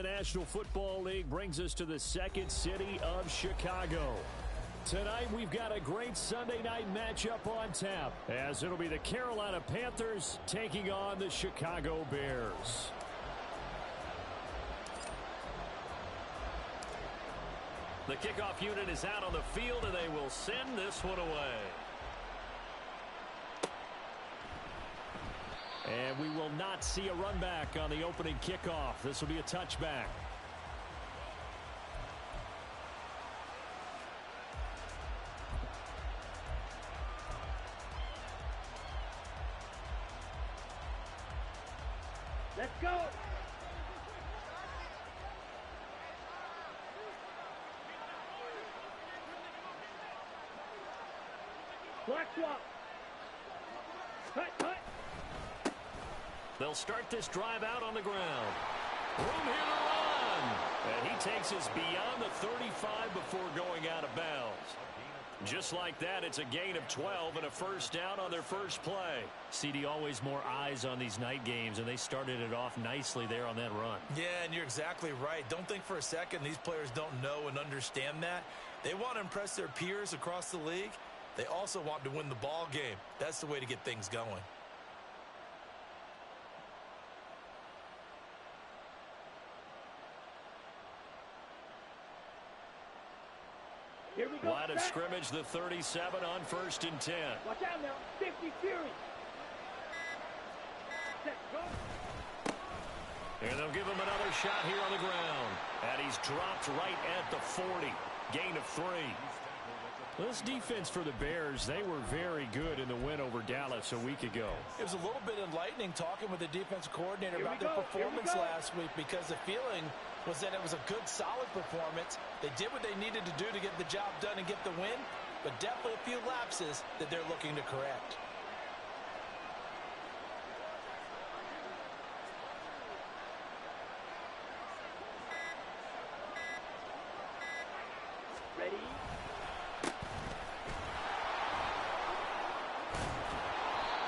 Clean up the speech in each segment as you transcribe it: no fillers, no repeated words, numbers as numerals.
National Football League brings us to the second city of Chicago. Tonight, we've got a great Sunday night matchup on tap, as it'll be the Carolina Panthers taking on the Chicago Bears. The kickoff unit is out on the field, and they will send this one away. And we will not see a run back on the opening kickoff. This will be a touchback. Let's go. Black swap. Cut. They'll start this drive out on the ground. Room here to run. And he takes us beyond the 35 before going out of bounds. Just like that, it's a gain of 12 and a first down on their first play. CD, always more eyes on these night games, and they started it off nicely there on that run. Yeah, and you're exactly right. Don't think for a second these players don't know and understand that. They want to impress their peers across the league. They also want to win the ball game. That's the way to get things going. Here we go. Line of scrimmage, the 37 on 1st and 10. Watch out now. 50 Fury. Set, go. And they'll give him another shot here on the ground. And he's dropped right at the 40. Gain of 3. This defense for the Bears, they were very good in the win over Dallas a week ago. It was a little bit enlightening talking with the defensive coordinator about their performance last week, because the feeling was that it was a good, solid performance. They did what they needed to do to get the job done and get the win, but definitely a few lapses that they're looking to correct. Ready?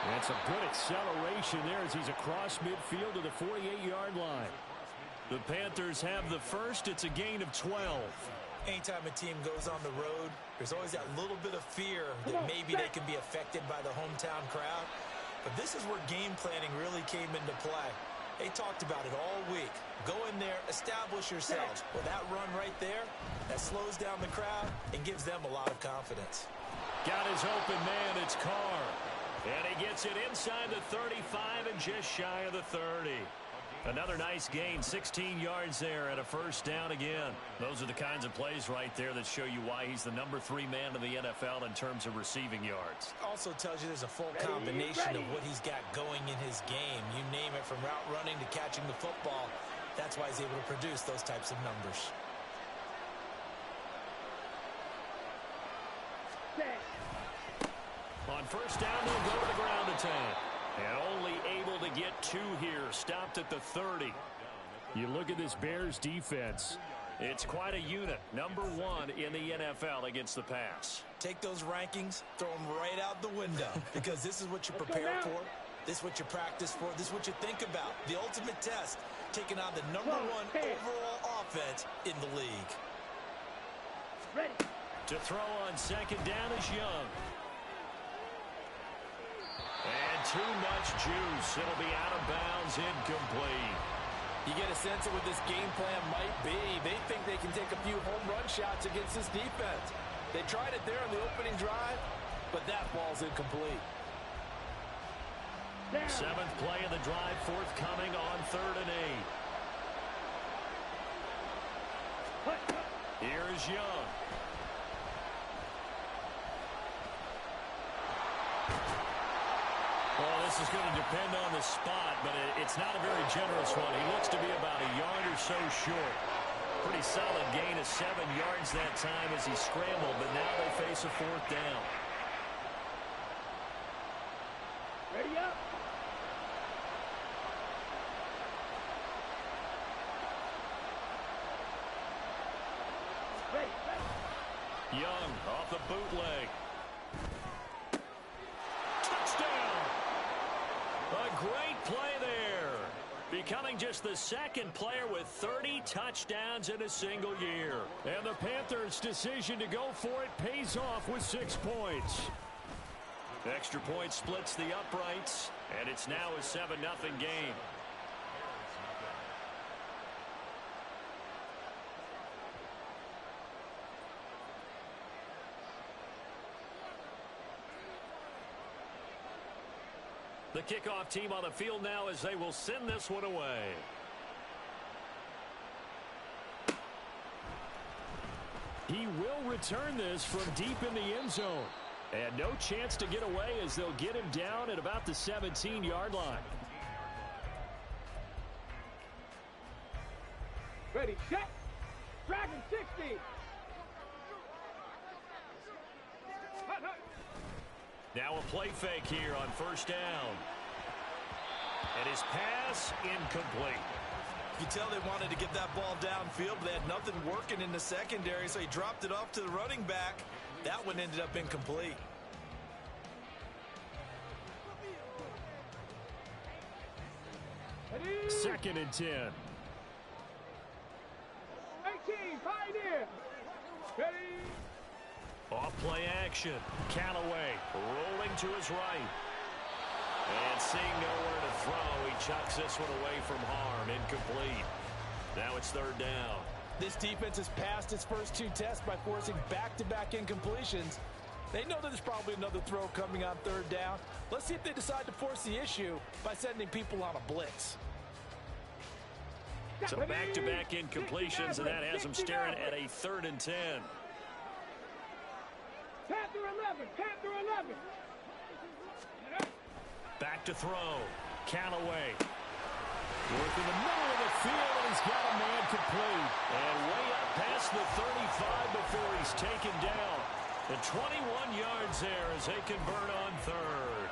That's a good acceleration there as he's across midfield to the 48-yard line. The Panthers have the first. It's a gain of 12. Anytime a team goes on the road, there's always that little bit of fear that maybe they can be affected by the hometown crowd. But this is where game planning really came into play. They talked about it all week. Go in there, establish yourselves. Well, that run right there, that slows down the crowd and gives them a lot of confidence. Got his open man. It's Carr. And he gets it inside the 35 and just shy of the 30. Another nice gain, 16 yards there at a first down again. Those are the kinds of plays right there that show you why he's the number 3 man in the NFL in terms of receiving yards. Also tells you there's a full combination of what he's got going in his game. You name it, from route running to catching the football. That's why he's able to produce those types of numbers. On first down, they'll go to the ground attack. And only able to get 2 here. Stopped at the 30. You look at this Bears defense. It's quite a unit. Number 1 in the NFL against the pass. Take those rankings, throw them right out the window, because this is what you prepare for. This is what you practice for. This is what you think about. The ultimate test, taking on the number 1 overall offense in the league. Ready. To throw on second down is Young. And too much juice. It'll be out of bounds, incomplete. You get a sense of what this game plan might be. They think they can take a few home run shots against this defense. They tried it there on the opening drive, but that ball's incomplete. 7th play of the drive, forthcoming on 3rd and 8. Here's Young. Well, this is going to depend on the spot, but it's not a very generous one. He looks to be about a yard or so short. Pretty solid gain of 7 yards that time as he scrambled, but now they face a 4th down. Ready up. Young off the bootleg. Touchdown! A great play there. becoming just the second player with 30 touchdowns in a single year. And the Panthers' decision to go for it pays off with 6 points. Extra point splits the uprights, and it's now a 7-0 game. The kickoff team on the field now as they will send this one away. He will return this from deep in the end zone. And no chance to get away as they'll get him down at about the 17-yard line. Ready, set. Dragon 60. Now a play fake here on first down. And his pass incomplete. You can tell they wanted to get that ball downfield, but they had nothing working in the secondary, so he dropped it off to the running back. That one ended up incomplete. Second and 10. 18, Pioneer. Ready. Off play action. Callaway rolling to his right. And seeing nowhere to throw, he chucks this one away from harm. Incomplete. Now it's third down. This defense has passed its first 2 tests by forcing back-to-back incompletions. They know that there's probably another throw coming on third down. Let's see if they decide to force the issue by sending people on a blitz. So back-to-back incompletions, and that has them staring at a 3rd and 10. Panther 11, Panther 11. Back to throw. Callaway. Work in the middle of the field, and he's got a man complete. And way up past the 35 before he's taken down. The 21 yards there as they convert on third.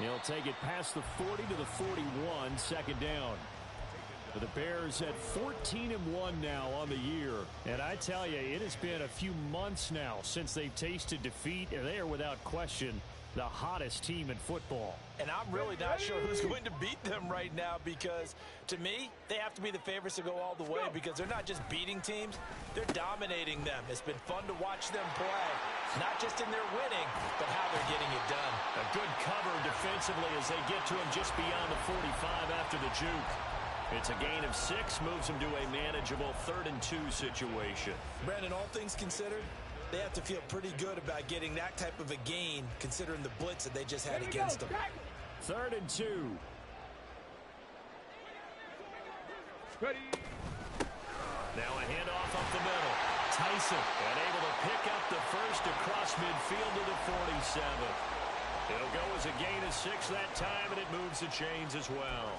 He'll take it past the 40 to the 41, second down. For the Bears at 14-1 now on the year. And I tell you, it has been a few months now since they've tasted defeat, and they are without question the hottest team in football. And I'm really not sure who's going to beat them right now, because to me, they have to be the favorites to go all the way, because they're not just beating teams, they're dominating them. It's been fun to watch them play, not just in their winning, but how they're getting it done. A good cover defensively as they get to him just beyond the 45 after the juke. It's a gain of 6, moves them to a manageable 3rd and 2 situation. Brandon, all things considered, they have to feel pretty good about getting that type of a gain, considering the blitz that they just had against them. 3rd and 2. Ready. Now a handoff up the middle. Tyson, and able to pick up the first across midfield to the 47. It'll go as a gain of 6 that time, and it moves the chains as well.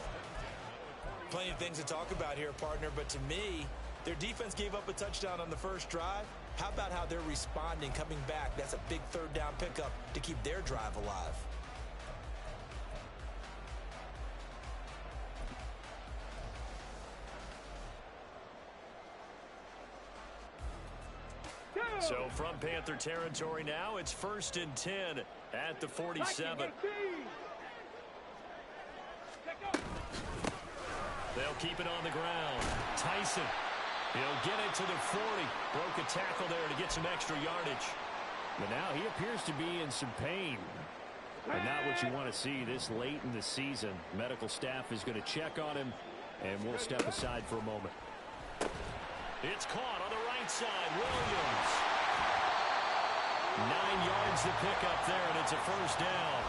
Plenty of things to talk about here, partner, but to me, their defense gave up a touchdown on the first drive. How about how they're responding, coming back? That's a big 3rd down pickup to keep their drive alive. So from Panther territory now, it's 1st and 10 at the 47. They'll keep it on the ground. Tyson, he'll get it to the 40. Broke a tackle there to get some extra yardage. But now he appears to be in some pain. But not what you want to see this late in the season. Medical staff is going to check on him, and we'll step aside for a moment. It's caught on the right side. Williams. 9 yards to pick up there, and it's a 1st down.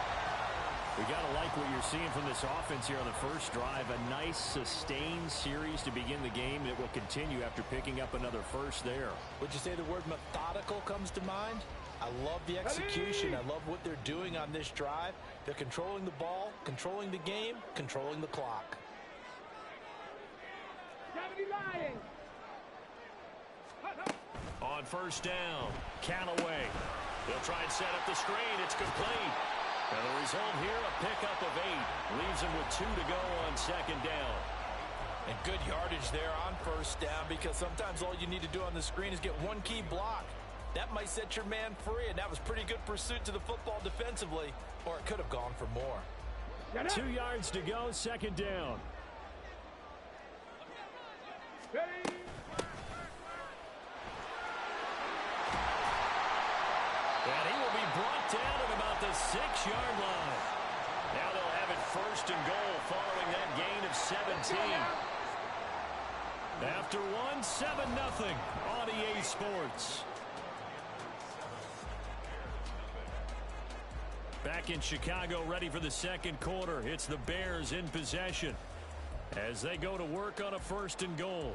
We got to like what you're seeing from this offense here on the first drive. A nice, sustained series to begin the game. It will continue after picking up another first there. Would you say the word methodical comes to mind? I love the execution. I love what they're doing on this drive. They're controlling the ball, controlling the game, controlling the clock. 70 Lions. On 1st down, Callaway. They'll try and set up the screen. It's complete. And the result here, a pickup of 8. Leaves him with 2 to go on second down. And good yardage there on first down, because sometimes all you need to do on the screen is get one key block. That might set your man free, and that was pretty good pursuit to the football defensively, or it could have gone for more. 2 yards to go, second down. Ready? And he will be brought down at about the 6-yard line. Now they'll have it first and goal following that gain of 17. After 1, 7-0 on EA Sports. Back in Chicago, ready for the second quarter. It's the Bears in possession as they go to work on a first and goal.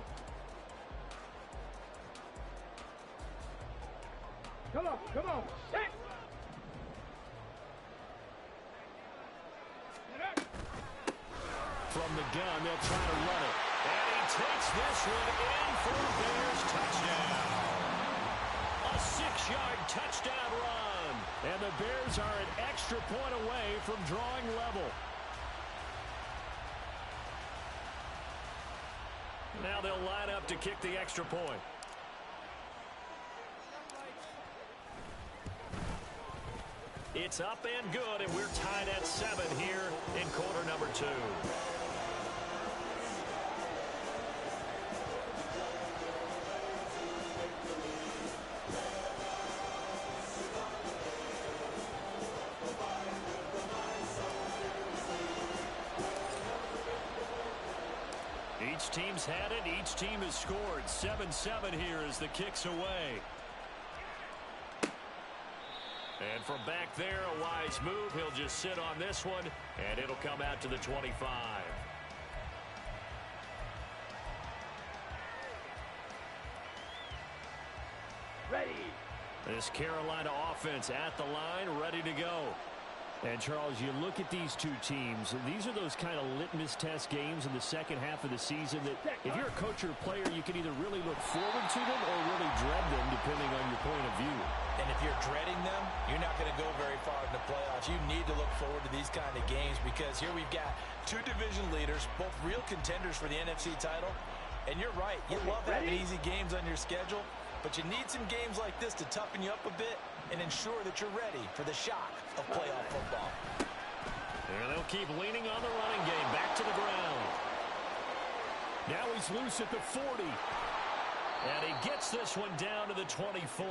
Come on, come on. Set. From the gun, they'll try to run it. And he takes this one in for a Bears touchdown. A 6-yard touchdown run. And the Bears are an extra point away from drawing level. Now they'll line up to kick the extra point. It's up and good, and we're tied at 7 here in quarter number 2. Each team's had it. Each team has scored. 7-7 here as the kick's away. And from back there, a wise move. He'll just sit on this one, and it'll come out to the 25. Ready. This Carolina offense at the line, ready to go. And, Charles, you look at these two teams, these are those kind of litmus test games in the second half of the season that if you're a coach or a player, you can either really look forward to them or really dread them, depending on your point of view. And if you're dreading them, you're not going to go very far in the playoffs. You need to look forward to these kind of games because here we've got two division leaders, both real contenders for the NFC title. And you're right, you love having easy games on your schedule, but you need some games like this to toughen you up a bit and ensure that you're ready for the shock of playoff football. And they'll keep leaning on the running game. Back to the ground. Now he's loose at the 40. And he gets this one down to the 24.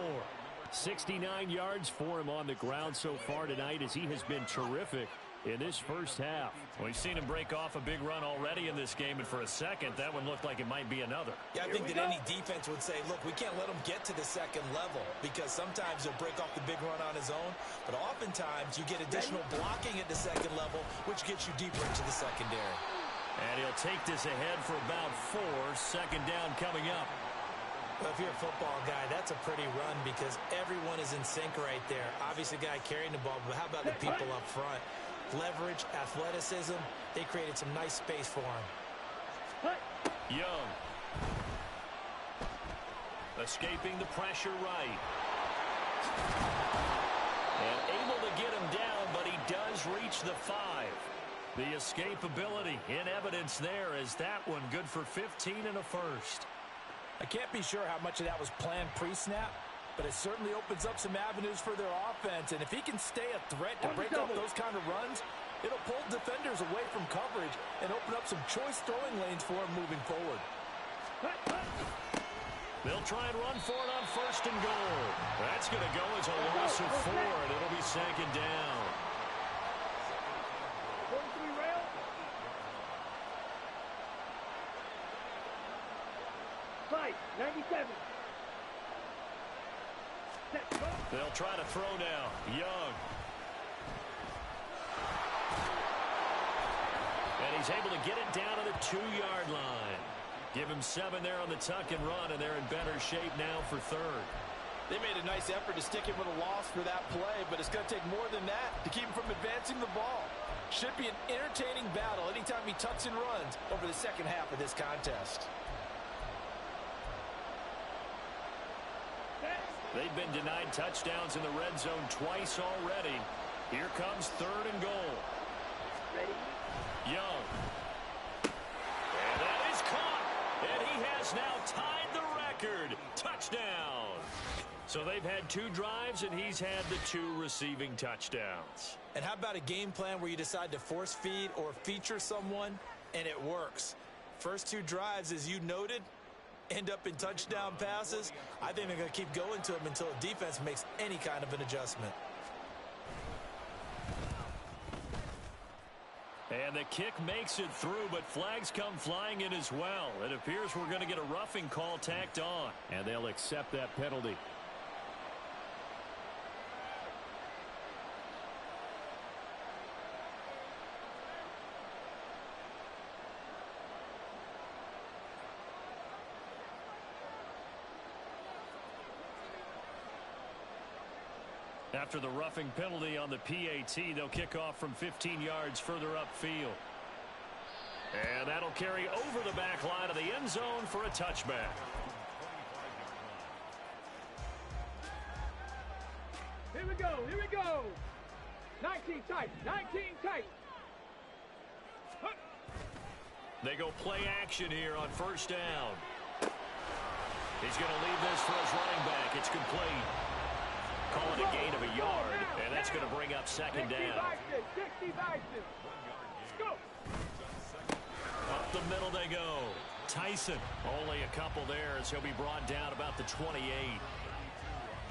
69 yards for him on the ground so far tonight as he has been terrific in this first half. We've seen him break off a big run already in this game, and for a second, that one looked like it might be another. Yeah, I think that any defense would say, look, we can't let him get to the second level because sometimes he'll break off the big run on his own, but oftentimes you get additional blocking at the second level, which gets you deeper into the secondary. And he'll take this ahead for about 4. Second down coming up. Well, if you're a football guy, that's a pretty run because everyone is in sync right there. Obviously, the guy carrying the ball, but how about the people up front? Leverage, athleticism, they created some nice space for him. Young. Escaping the pressure right. And able to get him down, but he does reach the 5. The escapability in evidence there as that one good for 15 and a first. I can't be sure how much of that was planned pre-snap, but it certainly opens up some avenues for their offense. And if he can stay a threat to break off those kind of runs, it'll pull defenders away from coverage and open up some choice throwing lanes for him moving forward. They'll try and run for it on first and goal. That's going to go as a loss of 4, and it'll be second down. 43 rail. Fight, 97. They'll try to throw now. Young. And he's able to get it down to the 2-yard line. Give him 7 there on the tuck and run, and they're in better shape now for third. They made a nice effort to stick him with a loss for that play, but it's going to take more than that to keep him from advancing the ball. Should be an entertaining battle anytime he tucks and runs over the second half of this contest. They've been denied touchdowns in the red zone twice already. Here comes 3rd and goal. Ready? Young. And that is caught. And he has now tied the record. Touchdown. So they've had 2 drives, and he's had the 2 receiving touchdowns. And how about a game plan where you decide to force feed or feature someone, and it works? First 2 drives, as you noted, end up in touchdown passes. I think they're going to keep going to them until the defense makes any kind of an adjustment. And the kick makes it through, but flags come flying in as well. It appears we're going to get a roughing call tacked on. And they'll accept that penalty. After the roughing penalty on the PAT, they'll kick off from 15 yards further upfield. And that'll carry over the back line of the end zone for a touchback. Here we go. Here we go. 19 tight. 19 tight. They go play action here on 1st down. He's going to leave this for his running back. It's complete. Call it a gain of a yard, and that's going to bring up 2nd down. 60 Bison. Go. Up the middle they go. Tyson, only a couple there as he'll be brought down about the 28.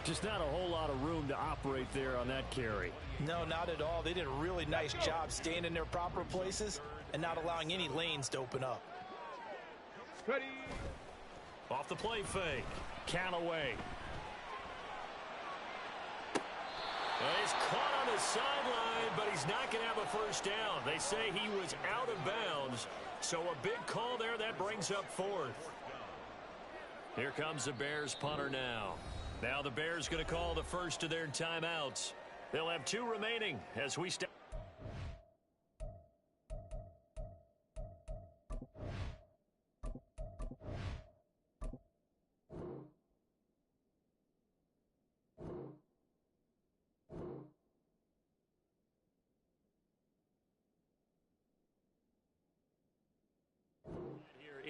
Just not a whole lot of room to operate there on that carry. No, not at all. They did a really nice job staying in their proper places and not allowing any lanes to open up. Ready. Off the play fake. Callaway. He's caught on the sideline, but he's not going to have a 1st down. They say he was out of bounds, so a big call there. That brings up 4th. Here comes the Bears punter now. Now the Bears going to call the first of their timeouts. They'll have 2 remaining as we start.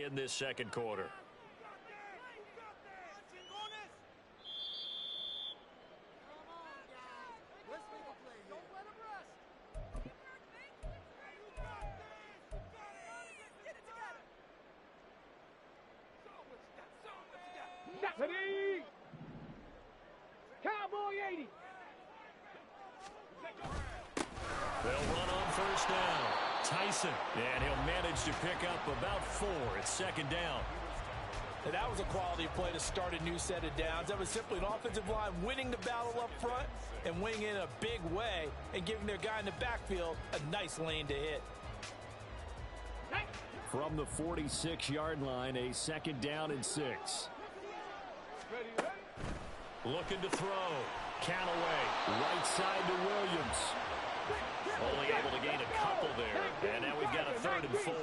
In this 2nd quarter. Ready. Cowboy 80. They'll run on 1st down. Tyson, and he'll manage to pick up about 4 at 2nd down. And that was a quality play to start a new set of downs. That was simply an offensive line winning the battle up front and winning in a big way and giving their guy in the backfield a nice lane to hit. From the 46-yard line, a 2nd down and 6. Looking to throw. Callaway, right side to Williams. Only able to gain a couple there. And now we've got a 3rd and 4.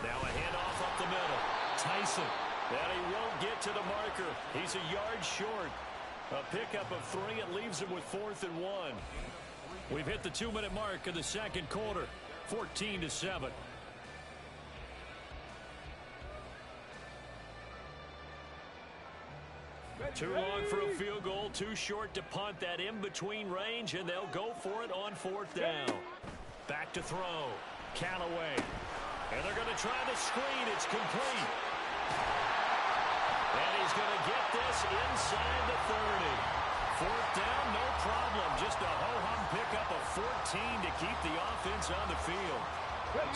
Now a handoff up the middle. Tyson. And he won't get to the marker. He's a yard short. A pickup of 3. It leaves him with 4th and 1. We've hit the 2-minute mark of the 2nd quarter. 14-7. Too long for a field goal, too short to punt that in-between range, and they'll go for it on 4th down. Back to throw. Callaway. And they're going to try the screen. It's complete. And he's going to get this inside the 30. 4th down, no problem. Just a ho-hum pickup of 14 to keep the offense on the field.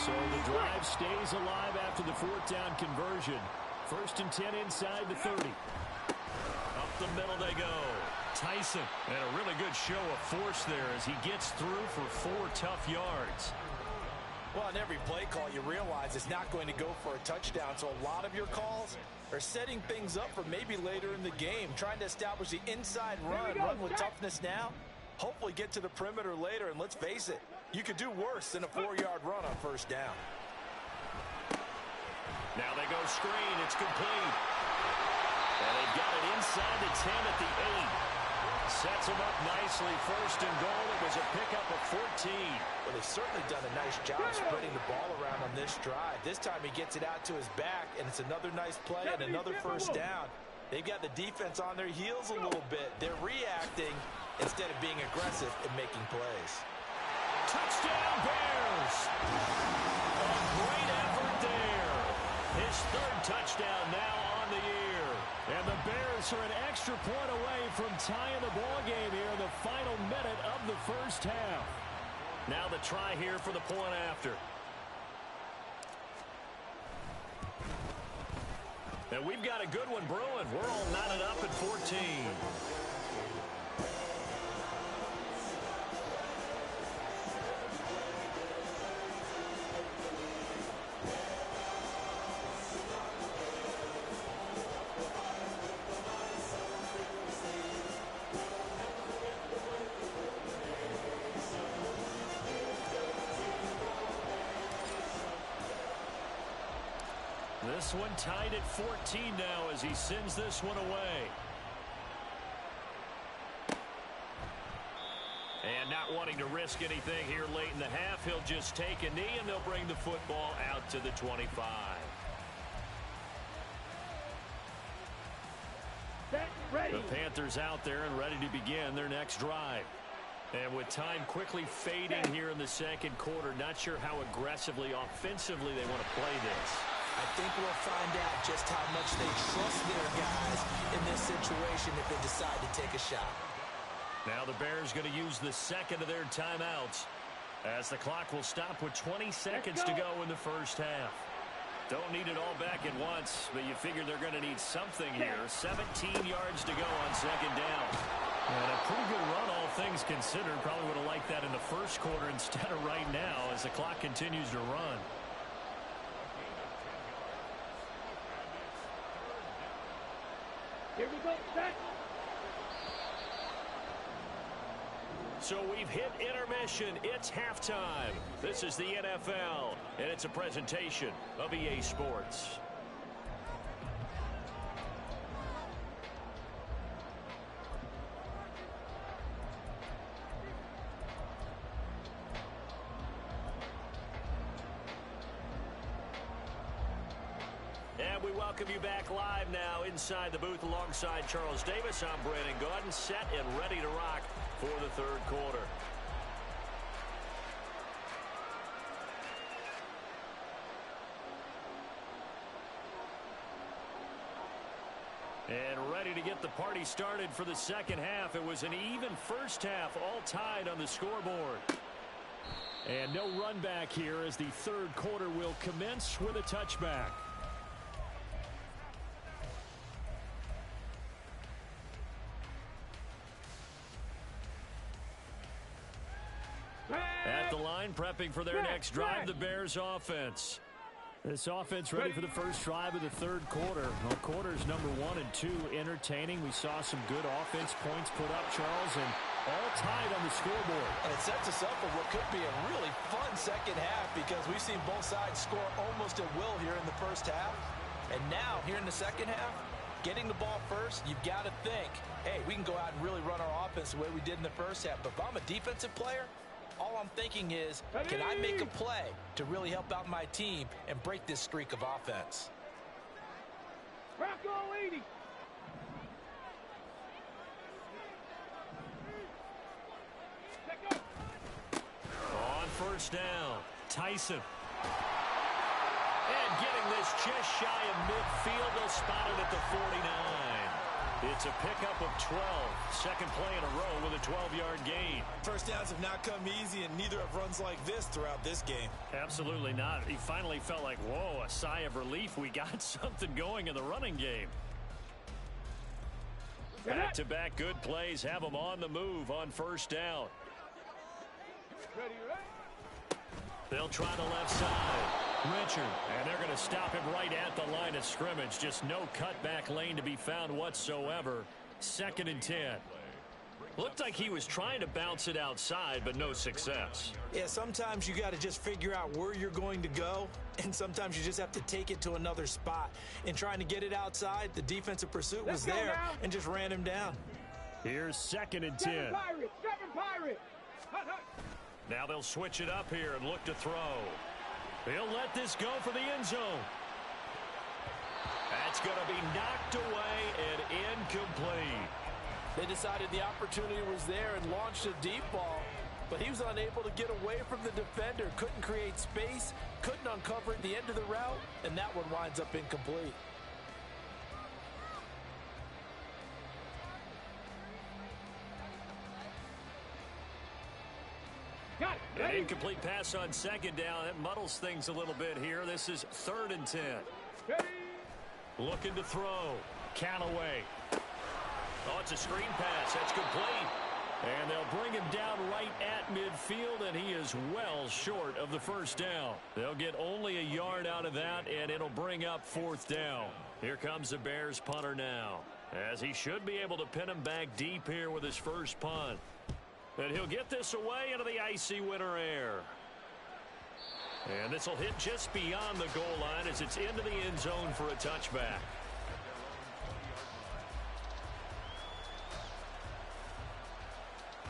So the drive stays alive after the 4th down conversion. 1st and 10 inside the 30. Up the middle they go. Tyson, and a really good show of force there as he gets through for 4 tough yards. Well, on every play call, you realize it's not going to go for a touchdown, so a lot of your calls are setting things up for maybe later in the game, trying to establish the inside run with toughness now, hopefully get to the perimeter later, and let's face it, you could do worse than a 4-yard run on 1st down. Now they go screen. It's complete. And they've got it inside the 10 at the 8. Sets him up nicely. First and goal. It was a pickup of 14. Well, they've certainly done a nice job spreading the ball around on this drive. This time he gets it out to his back, and it's another nice play and another first down. They've got the defense on their heels a little bit. They're reacting instead of being aggressive and making plays. Touchdown, Bears! A great effort there. His third touchdown now on the year. And the Bears are an extra point away from tying the ball game here in the final minute of the first half. Now the try here for the point after. And we've got a good one brewing. We're all knotted up at 14. This one tied at 14 now as he sends this one away. And not wanting to risk anything here late in the half, he'll just take a knee and they'll bring the football out to the 25. Ready. The Panthers out there and ready to begin their next drive. And with time quickly fading here in the second quarter, not sure how aggressively, offensively they want to play this. I think we'll find out just how much they trust their guys in this situation if they decide to take a shot. Now the Bears going to use the second of their timeouts as the clock will stop with 20 seconds to go in the first half. Don't need it all back at once, but you figure they're going to need something here. 17 yards to go on second down. And a pretty good run, all things considered. Probably would have liked that in the first quarter instead of right now as the clock continues to run. Here we go, set. So we've hit intermission. It's halftime. This is the NFL, and it's a presentation of EA Sports. And we welcome you back live now inside the booth alongside Charles Davis. I'm Brandon Gaudin, set and ready to rock for the third quarter. And ready to get the party started for the second half. It was an even first half, all tied on the scoreboard. And no run back here as the third quarter will commence with a touchback. At the line, prepping for their next drive, the Bears offense. This offense ready for the first drive of the third quarter. Well, quarters number 1 and 2 entertaining. We saw some good offense points put up, Charles, and all tied on the scoreboard. And it sets us up for what could be a really fun second half because we've seen both sides score almost at will here in the first half. And now, here in the second half, getting the ball first, you've got to think, hey, we can go out and really run our offense the way we did in the first half. But if I'm a defensive player, all I'm thinking is, can I make a play to really help out my team and break this streak of offense? Crack all 80. On first down, Tyson. And getting this just shy of midfield, they'll spot it at the 49. It's a pickup of 12. Second play in a row with a 12-yard gain. First downs have not come easy, and neither have runs like this throughout this game. Absolutely not. He finally felt like, whoa, a sigh of relief. We got something going in the running game. Back-to-back good plays have them on the move on first down. Ready, ready. They'll try the left side. Richard, and they're going to stop him right at the line of scrimmage. Just no cutback lane to be found whatsoever. 2nd and 10. Looked like he was trying to bounce it outside, but no success. Yeah, sometimes you got to just figure out where you're going to go, and sometimes you just have to take it to another spot. In trying to get it outside, the defensive pursuit was there and just ran him down. Here's 2nd and 10. Seven Pirates. Hut, hut. Now they'll switch it up here and look to throw. He'll let this go for the end zone. That's going to be knocked away and incomplete. They decided the opportunity was there and launched a deep ball, but he was unable to get away from the defender, couldn't create space, couldn't uncover the end of the route, and that one winds up incomplete. Got it. An Ready? incomplete pass on 2nd down. That muddles things a little bit here. This is 3rd and 10. Ready? Looking to throw. Callaway. Oh, it's a screen pass. That's complete. And they'll bring him down right at midfield, and he is well short of the 1st down. They'll get only a yard out of that, and it'll bring up 4th down. Here comes the Bears punter now, as he should be able to pin him back deep here with his first punt. And he'll get this away into the icy winter air. And this will hit just beyond the goal line as it's into the end zone for a touchback.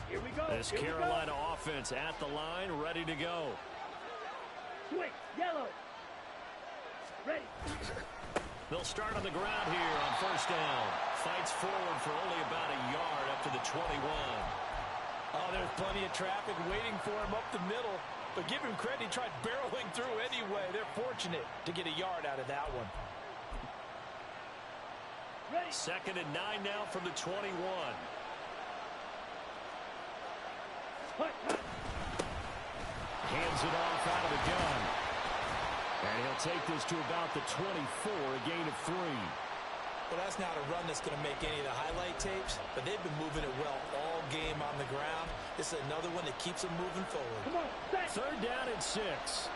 Here we go. This Carolina offense at the line, ready to go. Swing. Yellow. Ready. They'll start on the ground here on 1st down. Fights forward for only about a yard up to the 21. Oh, there's plenty of traffic waiting for him up the middle. But give him credit, he tried barreling through anyway. They're fortunate to get a yard out of that one. Ready. 2nd and 9 now from the 21. Hut, hut. Hands it off out of the gun. And he'll take this to about the 24, a gain of 3. Well, that's not a run that's going to make any of the highlight tapes, but they've been moving it well all game on the ground. This is another one that keeps them moving forward. Come on. Set. 3rd down and 6.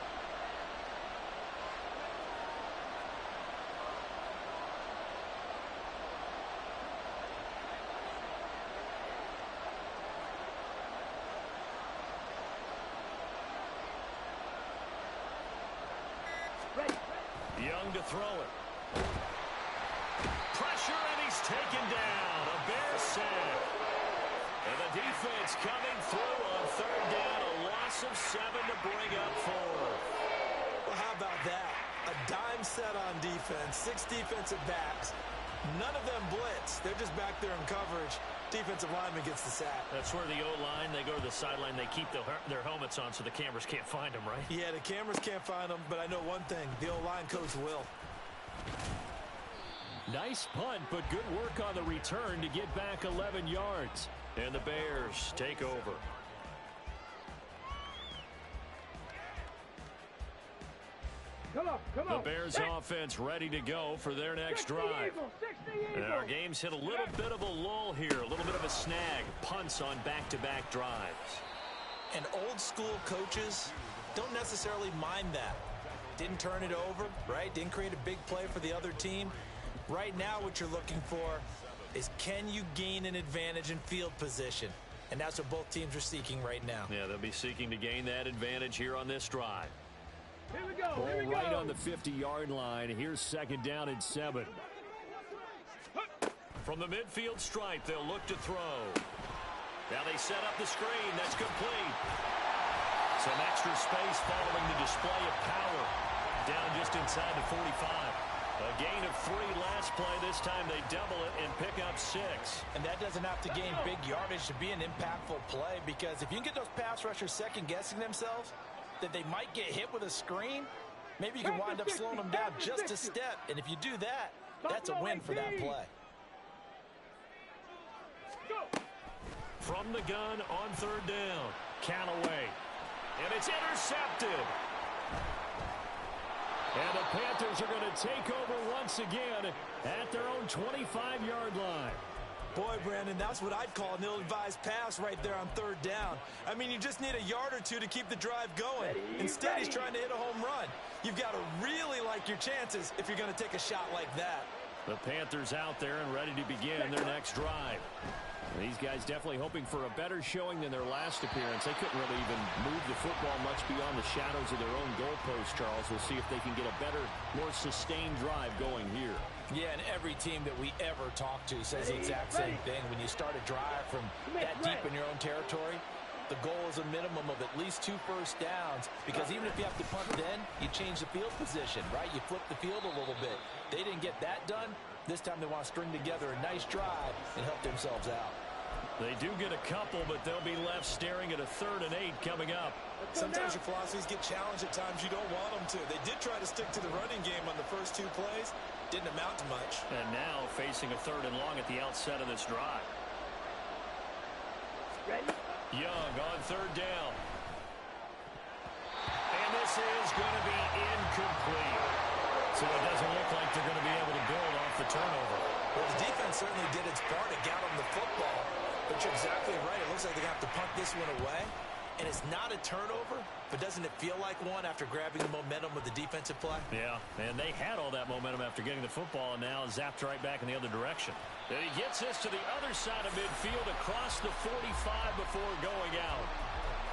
Ready. Young to throw it. Pressure, and he's taken down. A Bears sack. And the defense coming through on 3rd down. A loss of 7 to bring up 4. Well, how about that? A dime set on defense, 6 defensive backs. None of them blitz. They're just back there in coverage. Defensive lineman gets the sack. That's where the O-line, they go to the sideline, they keep their helmets on so the cameras can't find them, right? Yeah, the cameras can't find them, but I know one thing. The O-line coach will. Nice punt, but good work on the return to get back 11 yards. And the Bears take over. Come on. Come The on. Bears Set. offense ready to go for their next 60 drive. Eagle, 60 And Eagle. our game's hit a little bit of a lull here, a little bit of a snag. Punts on back-to-back drives. And old school coaches don't necessarily mind that. Didn't turn it over, right? Didn't create a big play for the other team. Right now what you're looking for is, can you gain an advantage in field position? And that's what both teams are seeking right now. Yeah, they'll be seeking to gain that advantage here on this drive. Here we go. Here Ball we right go. on the 50-yard line. Here's 2nd down and 7. From the midfield stripe, they'll look to throw. Now they set up the screen. That's complete. Some extra space following the display of power. Down just inside the 45. A gain of 3 last play. This time they double it and pick up 6. And that doesn't have to gain big yardage to be an impactful play, because if you can get those pass rushers second-guessing themselves, that they might get hit with a screen, maybe you can wind up slowing them down just a step. And if you do that, that's a win for that play. Go. From the gun on 3rd down. Callaway. And it's intercepted. And the Panthers are going to take over once again at their own 25-yard line. Boy, Brandon, that's what I'd call an ill-advised pass right there on 3rd down. I mean, you just need a yard or two to keep the drive going. Instead, he's trying to hit a home run. You've got to really like your chances if you're going to take a shot like that. The Panthers out there and ready to begin their next drive. These guys definitely hoping for a better showing than their last appearance. They couldn't really even move the football much beyond the shadows of their own goalpost, Charles. We'll see if they can get a better, more sustained drive going here. Yeah, and every team that we ever talk to says the exact same thing. When you start a drive from that deep in your own territory, the goal is a minimum of at least 2 first downs, because even if you have to punt then, you change the field position, right? You flip the field a little bit. They didn't get that done. This time they want to string together a nice drive and help themselves out. They do get a couple, but they'll be left staring at a 3rd and 8 coming up. Sometimes your philosophies get challenged at times you don't want them to. They did try to stick to the running game on the first 2 plays. Didn't amount to much. And now facing a 3rd and long at the outset of this drive. Ready? Young on 3rd down. And this is going to be incomplete. So it doesn't look like they're going to be able to build off the turnover. Well, the defense certainly did its part to get them the football. But you're exactly right. It looks like they're going to have to punt this one away. And it's not a turnover, but doesn't it feel like one after grabbing the momentum with the defensive play? Yeah, and they had all that momentum after getting the football, and now zapped right back in the other direction. And he gets this to the other side of midfield across the 45 before going out.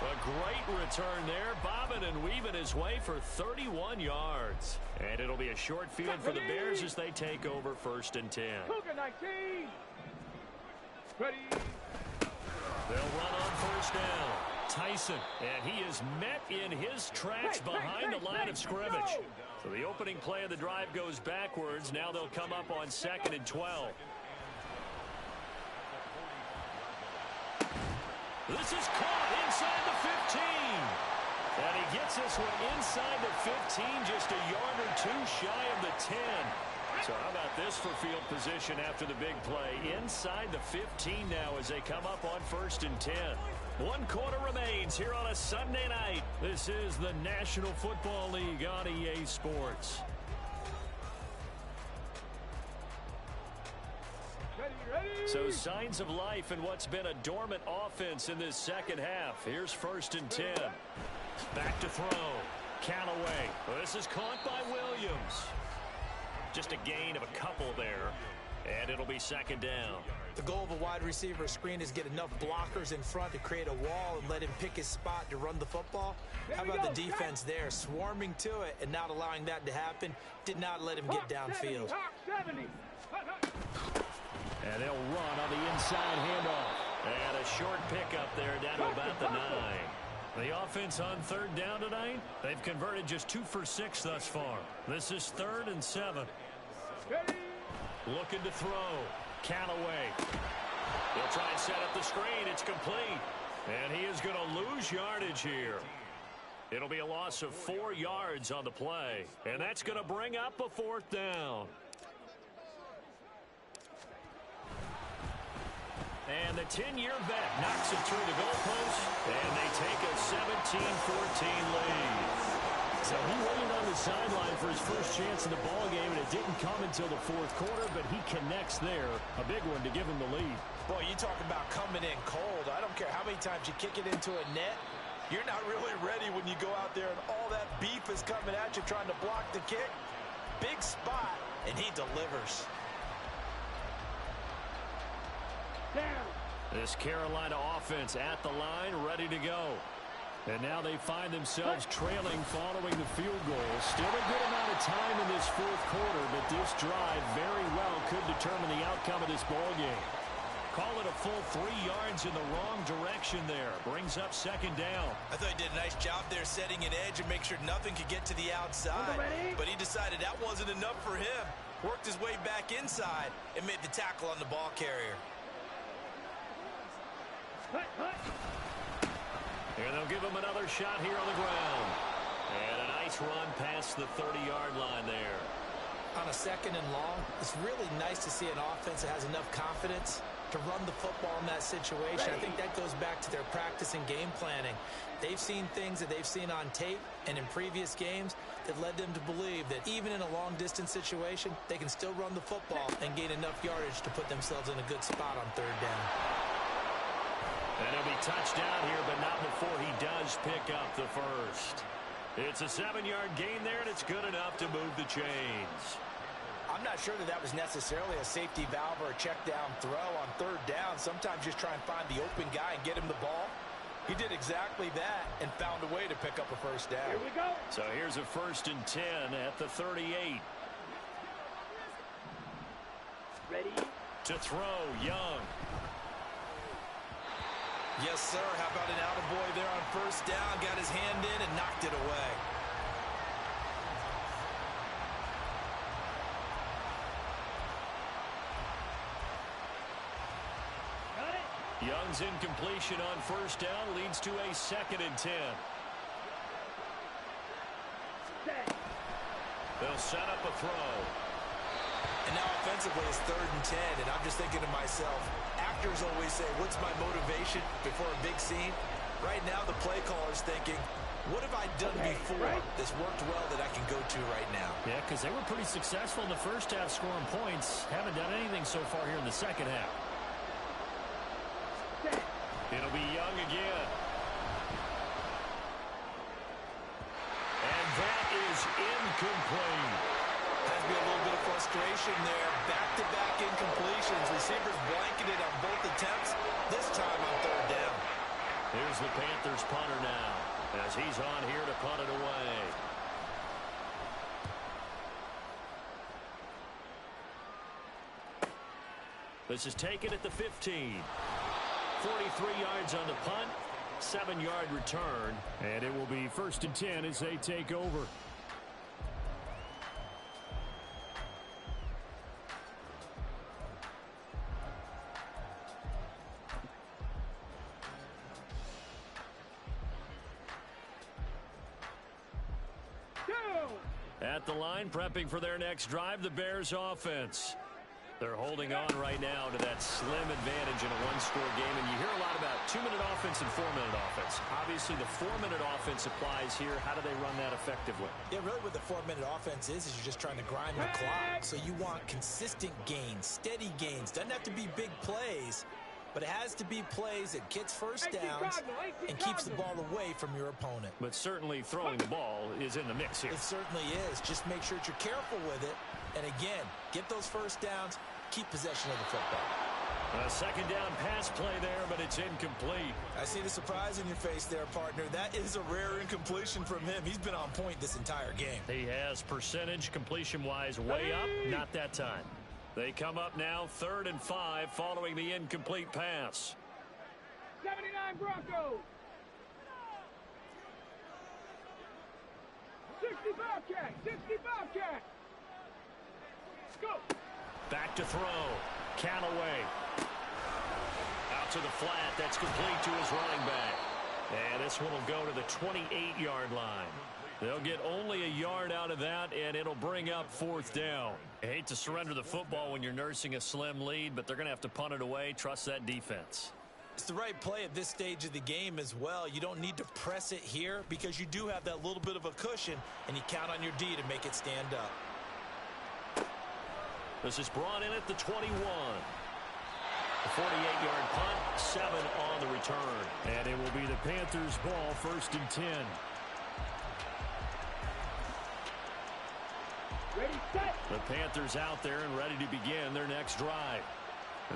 A great return there, bobbing and weaving his way for 31 yards. And it'll be a short field for the Bears as they take over 1st and 10. Cougar 19. Ready? They'll run on 1st down. Tyson, and he is met in his tracks behind the line of scrimmage. So the opening play of the drive goes backwards. Now they'll come up on 2nd and 12. This is caught inside the 15. And he gets this one inside the 15, just a yard or 2 shy of the 10. So how about this for field position after the big play? Inside the 15 now as they come up on 1st and 10. 1 quarter remains here on a Sunday night. This is the National Football League on EA Sports. So signs of life in what's been a dormant offense in this second half. Here's 1st and 10. Back to throw. Callaway. This is caught by Williams. Just a gain of a couple there. And it'll be 2nd down. The goal of a wide receiver screen is get enough blockers in front to create a wall and let him pick his spot to run the football. How about the defense there, swarming to it and not allowing that to happen? Did not let him get downfield. 70. And they'll run on the inside handoff. And a short pickup there down to about the 9. The offense on 3rd down tonight, they've converted just 2 for 6 thus far. This is 3rd and 7. Looking to throw. Callaway. He'll try and set up the screen. It's complete. And he is going to lose yardage here. It'll be a loss of 4 yards on the play. And that's going to bring up a 4th down. And the 10-year vet knocks it through the goalpost, and they take a 17-14 lead. So he waited on the sideline for his first chance in the ballgame, and it didn't come until the 4th quarter, but he connects there. A big one to give him the lead. Boy, you talk about coming in cold. I don't care how many times you kick it into a net. You're not really ready when you go out there and all that beef is coming at you trying to block the kick. Big spot, and he delivers. This Carolina offense at the line, ready to go. And now they find themselves trailing following the field goal. Still a good amount of time in this 4th quarter, but this drive very well could determine the outcome of this ballgame. Call it a full 3 yards in the wrong direction there. Brings up 2nd down. I thought he did a nice job there setting an edge and make sure nothing could get to the outside. But he decided that wasn't enough for him. Worked his way back inside and made the tackle on the ball carrier. And they'll give him another shot here on the ground. And a nice run past the 30-yard line there. On a 2nd and long, it's really nice to see an offense that has enough confidence to run the football in that situation. I think that goes back to their practice and game planning. They've seen things that they've seen on tape and in previous games that led them to believe that even in a long-distance situation, they can still run the football and gain enough yardage to put themselves in a good spot on 3rd down. And he'll be touched down here, but not before he does pick up the first. It's a 7-yard gain there, and it's good enough to move the chains. I'm not sure that was necessarily a safety valve or a check down throw on third down. Sometimes just try and find the open guy and get him the ball. He did exactly that and found a way to pick up a first down. Here we go. So here's a 1st and 10 at the 38. Ready? To throw, Young. Yes, sir. How about an attaboy there on first down? Got his hand in and knocked it away. Got it. Young's incompletion on first down leads to a 2nd and 10. Set. They'll set up a throw. And now offensively it's 3rd and 10, and I'm just thinking to myself, actors always say, what's my motivation before a big scene? Right now the play caller's thinking, what have I done before that's worked well that I can go to right now? Yeah, because they were pretty successful in the first half scoring points. Haven't done anything so far here in the second half. Set. It'll be Young again. And that is incomplete. Has to be a little bit of frustration there. Back-to-back incompletions. Receivers blanketed on both attempts, this time on third down. Here's the Panthers punter now, as he's on here to punt it away. This is taken at the 15. 43 yards on the punt, 7-yard return. And it will be 1st and 10 as they take over. At the line, prepping for their next drive, the Bears offense. They're holding on right now to that slim advantage in a one-score game, and you hear a lot about 2-minute offense and 4-minute offense. Obviously, the 4-minute offense applies here. How do they run that effectively? Yeah, really what the 4-minute offense is you're just trying to grind the clock. So you want consistent gains, steady gains. Doesn't have to be big plays, but it has to be plays that gets first downs and keeps the ball away from your opponent. But certainly throwing the ball is in the mix here. It certainly is. Just make sure that you're careful with it. And again, get those first downs, keep possession of the football. A 2nd down pass play there, but it's incomplete. I see the surprise in your face there, partner. That is a rare incompletion from him. He's been on point this entire game. He has percentage completion-wise way up. Not that time. They come up now 3rd and 5 following the incomplete pass. 79 Broncos. 60 Bobcat. 60 Bobcat. Go. Back to throw. Callaway. Out to the flat. That's complete to his running back. And this one will go to the 28-yard line. They'll get only a yard out of that, and it'll bring up 4th down. I hate to surrender the football when you're nursing a slim lead, but they're going to have to punt it away. Trust that defense. It's the right play at this stage of the game as well. You don't need to press it here because you do have that little bit of a cushion, and you count on your D to make it stand up. This is brought in at the 21. A 48-yard punt, 7 on the return. And it will be the Panthers' ball, 1st and 10. Ready, set. The Panthers out there and ready to begin their next drive.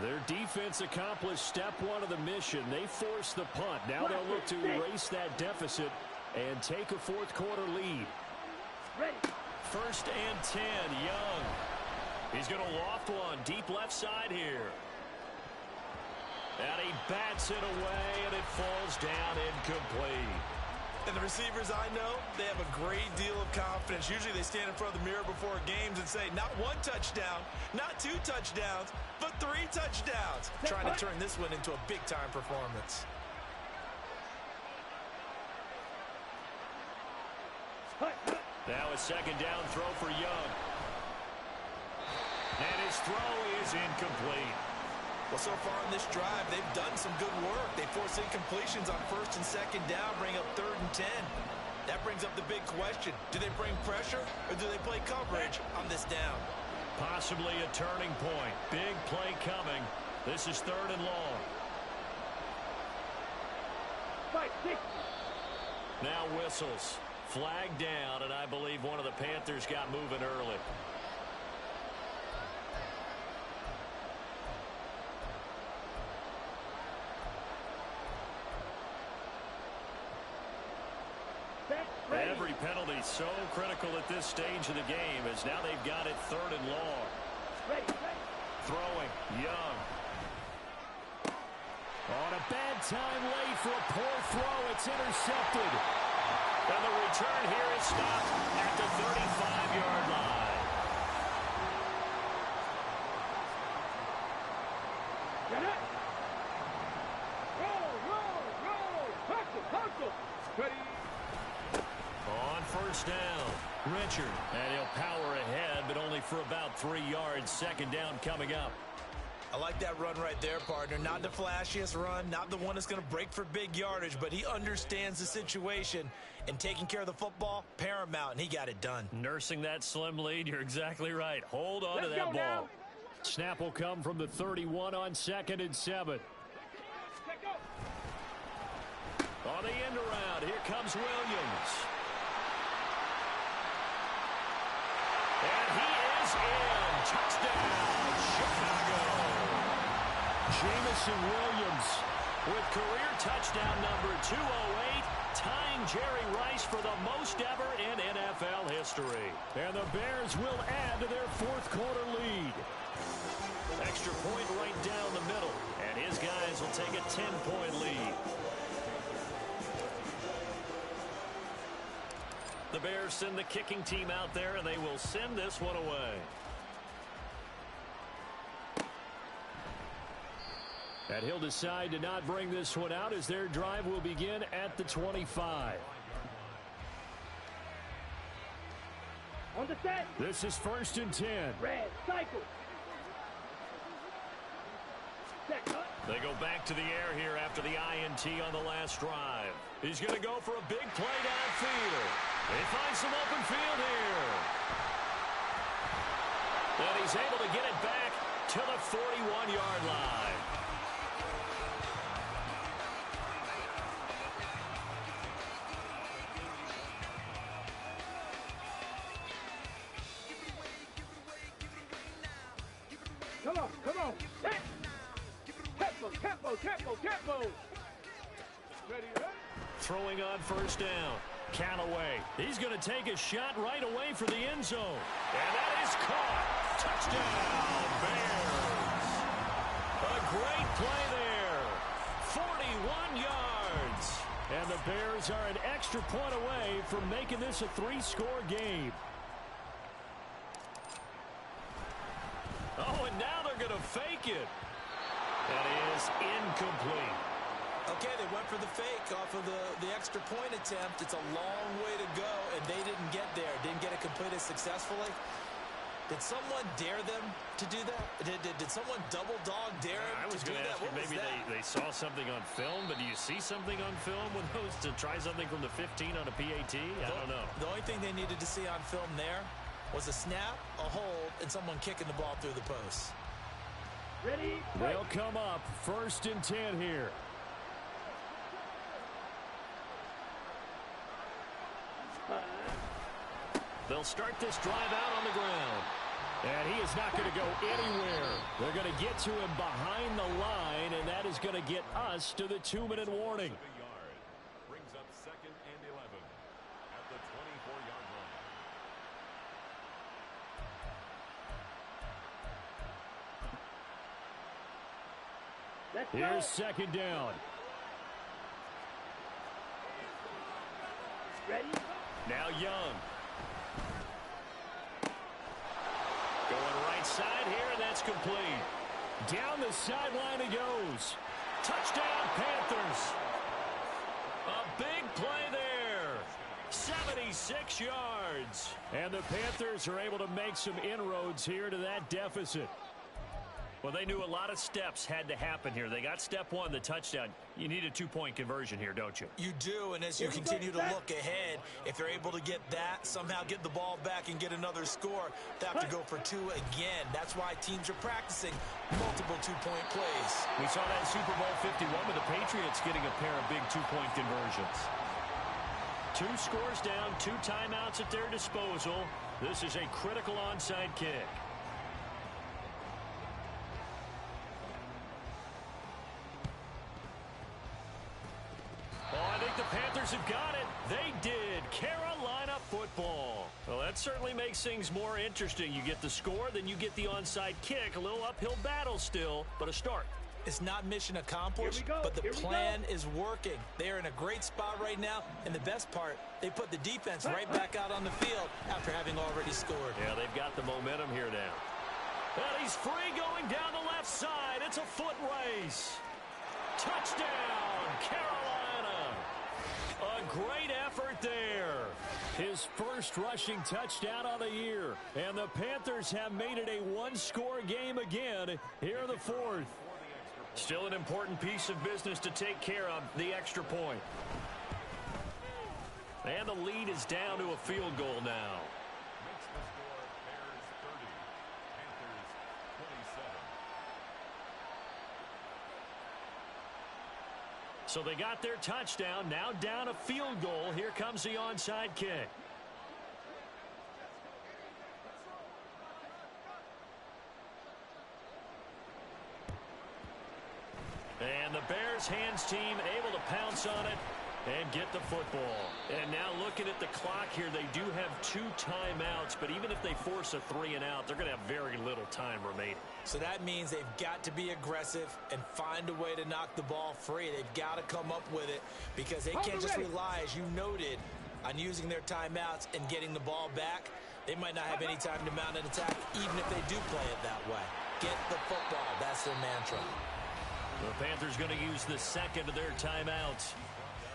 Their defense accomplished step 1 of the mission. They forced the punt. Now they'll look to erase that deficit and take a 4th quarter lead. Ready. 1st and 10, Young. He's going to loft one deep left side here. And he bats it away, and it falls down incomplete. And the receivers I know, they have a great deal of confidence. Usually they stand in front of the mirror before games and say, not 1 touchdown, not 2 touchdowns, but 3 touchdowns. Trying to turn this one into a big-time performance. Now a 2nd down throw for Young. And his throw is incomplete. Well, so far in this drive, they've done some good work. They force incompletions on 1st and 2nd down, bring up 3rd and 10. That brings up the big question. Do they bring pressure or do they play coverage on this down? Possibly a turning point. Big play coming. This is 3rd and long. 5, 6. Now whistles. Flag down, and I believe one of the Panthers got moving early. penalty so critical at this stage of the game as now they've got it 3rd and long. Ready. Throwing, Young. On a bad time late for a poor throw. It's intercepted. And the return here is stopped at the 35-yard line. Get it. Roll. Hustle. Ready. On 1st down, Richard. And he'll power ahead, but only for about 3 yards. 2nd down coming up. I like that run right there, partner. Not the flashiest run, not the one that's going to break for big yardage, but he understands the situation, and taking care of the football, paramount, and he got it done. Nursing that slim lead, you're exactly right. Hold on to that ball. Now. Snap will come from the 31 on 2nd and 7. On the end around, here comes Williams. And he is in. Touchdown, Chicago. Jamison Williams With career touchdown number 208, tying Jerry Rice for the most ever in NFL history. And the Bears will add to their 4th quarter lead. Extra point right down the middle, and his guys will take a 10-point lead. The Bears send the kicking team out there, and they will send this one away. And he'll decide to not bring this one out as their drive will begin at the 25. On the set. This is 1st and 10. Red. Cycle. Set. Cut. They go back to the air here after the INT on the last drive. He's going to go for a big play downfield. They find some open field here. And he's able to get it back to the 41-yard line. Come on. Set. Tempo. Ready. Throwing on 1st down. Callaway. He's going to take a shot right away for the end zone. And that is caught. Touchdown, Bears. A great play there. 41 yards. And the Bears are an extra point away from making this a 3-score game. Oh, and now they're going to fake it. That is incomplete. Okay, they went for the fake off of the extra point attempt. It's a long way to go, and they didn't get there. Didn't get it completed successfully. Did someone dare them to do that? Did someone double dog dare I them was to do going to that? ask you, maybe they saw something on film, but do you see something on film with those to try something from the 15 on a PAT? I don't know. The only thing they needed to see on film there was a snap, a hold, and someone kicking the ball through the post. Ready. They'll come up 1st and 10 here. They'll start this drive out on the ground. And he is not going to go anywhere. They're going to get to him behind the line, and that is going to get us to the 2-minute warning. Brings up 2nd and 11 at the 24-yard line. Let's Here's go. 2nd down. Ready. Now Young. Going right side here, and that's complete. Down the sideline he goes. Touchdown, Panthers. A big play there. 76 yards. And the Panthers are able to make some inroads here to that deficit. Well, they knew a lot of steps had to happen here. They got step 1, the touchdown. You need a 2-point conversion here, don't you? You do, and as you continue to look ahead, if they're able to get that, somehow get the ball back and get another score, they have to go for 2 again. That's why teams are practicing multiple 2-point plays. We saw that in Super Bowl 51 with the Patriots getting a pair of big 2-point conversions. 2 scores down, 2 timeouts at their disposal. This is a critical onside kick. Bears have got it. They did. Carolina football. Well, that certainly makes things more interesting. You get the score, then you get the onside kick. A little uphill battle still, but a start. It's not mission accomplished, but the plan is working. They're in a great spot right now, and the best part, they put the defense right back out on the field after having already scored. Yeah, they've got the momentum here now. And he's free going down the left side. It's a foot race. Touchdown, Carolina. A great effort there. His first rushing touchdown of the year. And the Panthers have made it a one-score game again here in the fourth. Still an important piece of business to take care of, the extra point. And the lead is down to a field goal now. Makes the score Bears 30, Panthers 27. So they got their touchdown, now down a field goal. Here comes the onside kick. And the Bears hands team able to pounce on it and get the football. And now looking at the clock here, they do have 2 timeouts, but even if they force a 3-and-out, they're going to have very little time remaining. So that means they've got to be aggressive and find a way to knock the ball free. They've got to come up with it because they can't just rely, as you noted, on using their timeouts and getting the ball back. They might not have any time to mount an attack, even if they do play it that way. Get the football. That's their mantra. The Panthers going to use the second of their timeouts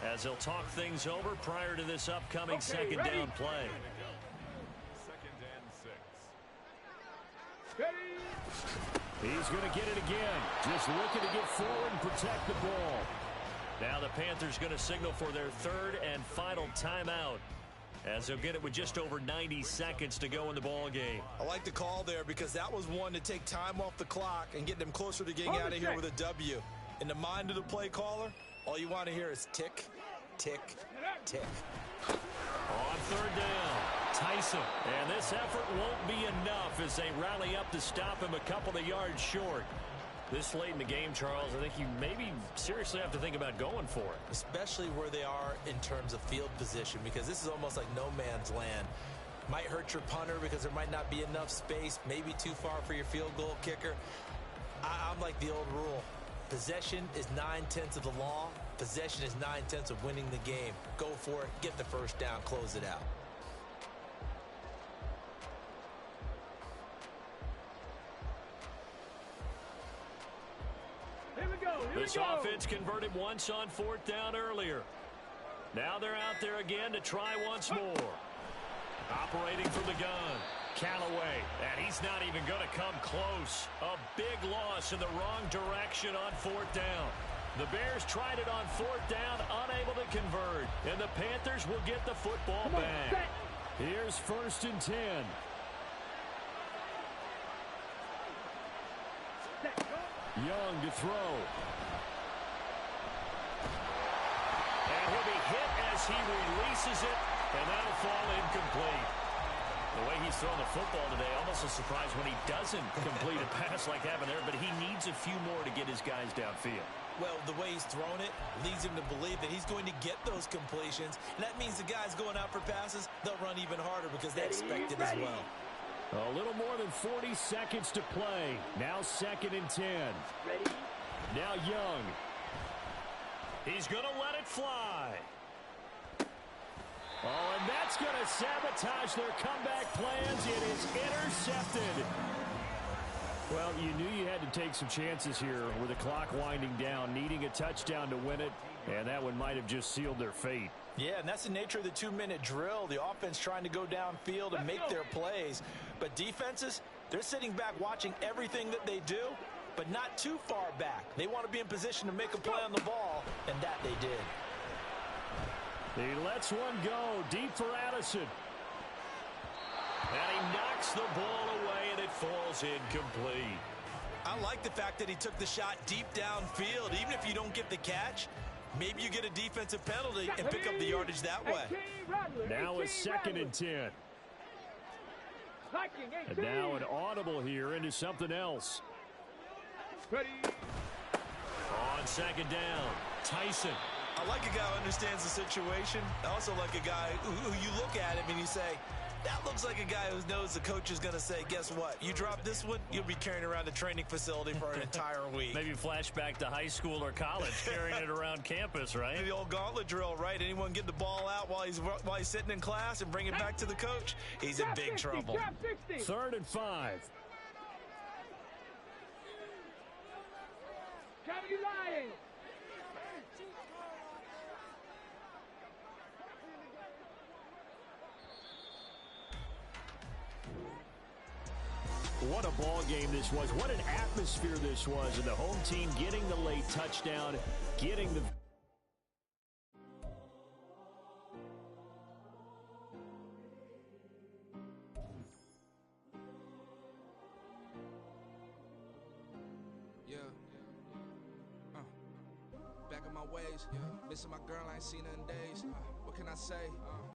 as they'll talk things over prior to this upcoming second down play. 2nd and 6. Ready. He's going to get it again. Just looking to get forward and protect the ball. Now the Panthers going to signal for their third and final timeout as they'll get it with just over 90 seconds to go in the ball game. I like the call there because that was one to take time off the clock and get them closer to getting out of here with a W. In the mind of the play caller, all you want to hear is tick, tick, tick. On third down, Tyson. And this effort won't be enough as they rally up to stop him a couple of yards short. This late in the game, Charles, I think you maybe seriously have to think about going for it. Especially where they are in terms of field position, because this is almost like no man's land. Might hurt your punter because there might not be enough space, maybe too far for your field goal kicker. I'm like the old rule. Possession is 9/10 of the law. Possession is 9/10 of winning the game. Go for it, get the first down, close it out. This offense converted once on fourth down earlier. Now they're out there again to try once more. Operating from the gun, Callaway, and he's not even going to come close. A big loss in the wrong direction on fourth down. The Bears tried it on fourth down, unable to convert, and the Panthers will get the football back. Here's 1st and 10. Young to throw. And he'll be hit as he releases it, and that'll fall incomplete. The way he's throwing the football today, almost a surprise when he doesn't complete a pass like having there, but he needs a few more to get his guys downfield. Well, the way he's thrown it leads him to believe that he's going to get those completions, and that means the guys going out for passes, they'll run even harder because they expect it as well. A little more than 40 seconds to play. Now 2nd and 10. Ready. Now Young. He's going to let it fly. Oh, and that's going to sabotage their comeback plans. It is intercepted. Well, you knew you had to take some chances here with the clock winding down, needing a touchdown to win it, and that one might have just sealed their fate. Yeah, and that's the nature of the 2-minute drill. The offense trying to go downfield and make their plays. But defenses, they're sitting back watching everything that they do, but not too far back. They want to be in position to make a play on the ball, and that they did. He lets one go deep for Addison. And he knocks the ball away, and it falls incomplete. I like the fact that he took the shot deep downfield. Even if you don't get the catch, maybe you get a defensive penalty and pick up the yardage that way. Now it's 2nd and 10. And now an audible here into something else. Ready. On 2nd down, Tyson. I like a guy who understands the situation. I also like a guy who you look at him and you say, that looks like a guy who knows the coach is going to say, guess what? You drop this one, you'll be carrying around the training facility for an entire week. Maybe flashback to high school or college, carrying it around campus, right? The old gauntlet drill, right? Anyone get the ball out while he's sitting in class and bring it back to the coach? He's in big trouble. 3rd and 5. Cover you lying. What a ball game this was. What an atmosphere this was. And the home team getting the late touchdown, getting the... Back in my ways, missing my girl, I ain't seen her in days. What can I say?